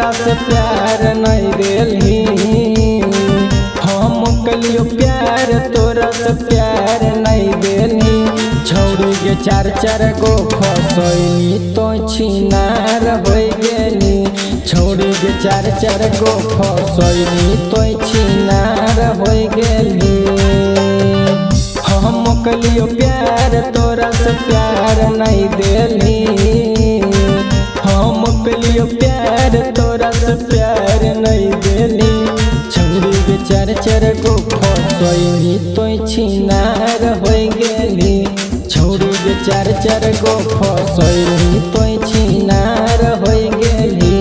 तोरा से प्यार नहीं देली। हम कलियो प्यार तोरा से प्यार नहीं देली। छौड़ी के चार चार गो फसैनी तो छिनार हो गेली। छौड़ी के चार चार गो फसैनी तो छिनार हो गेली। हम कलियो प्यार तोरा से प्यार नहीं देली। हम कलियो प्यार तोरा से प्यार नहीं देली। छौड़ी के चार चार गो फसैनी तो छिनार हो गेली। छौड़ी के चार चार गो फसैनी तो छिनार हो गेली।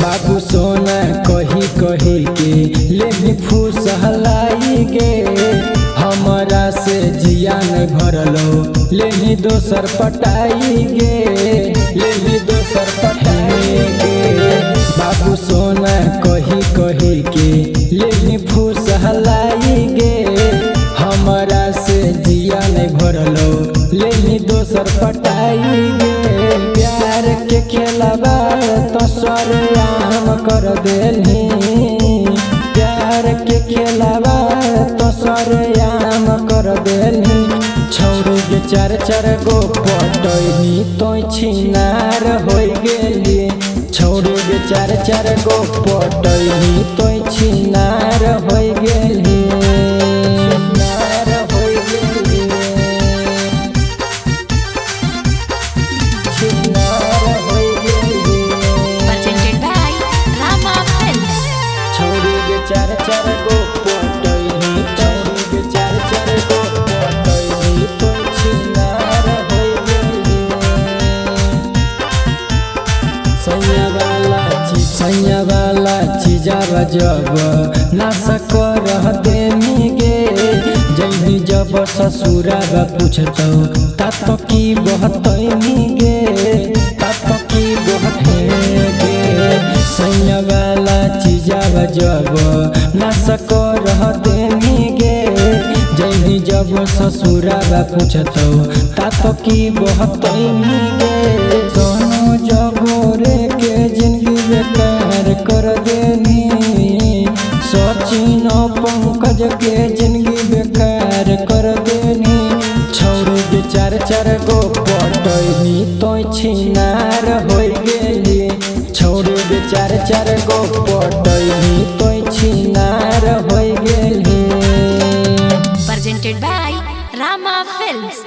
बाबू सोना कही कही के लेनी फूस हलाई गे। हमारा से जिया नहीं भरलो लेनी दोसर पटाई गे। लेनी दोसर पटाई गे। बाबू सोना कही कही के लेनी फूस हलाई गे। हमारा से जिया नहीं भरलो लेनी दोसर पटाई गे। प्यार के खेलबा तो सरेआम कर देली। प्यार के खेलबा तो सरेआम कर देली। छौड़ी के चार चार गो पटैनी तो छिनार हो गेली। छौड़ी के चार चार गो पटैनी तो छिनार हो गेली। चार चार गो पटैनी छौड़ी के चार चार गो पटैनी तो छिनार हो गेली। सैया वाला चीज़ा जब नाश कर देनी गे। जैनी जब ससुरा पूछतो तात की बहतैनी गे। तात की बहतैनी गे। सैया वाला चीज़ा जब नाश कर देनी गे। जैनी जब ससुरा पूछतो तात की बहतैनी गे। सोनू जगोरे के जिंदगी बेकार कर देनी। सचिन पंकज के जिंदगी बेकार कर देनी। छौड़ी के चार चार गो पटैनी तो छिनार हो गेली। छौड़ी के चार चार गो पटैनी तो छिनार हो गेली। Presented by Rama Films।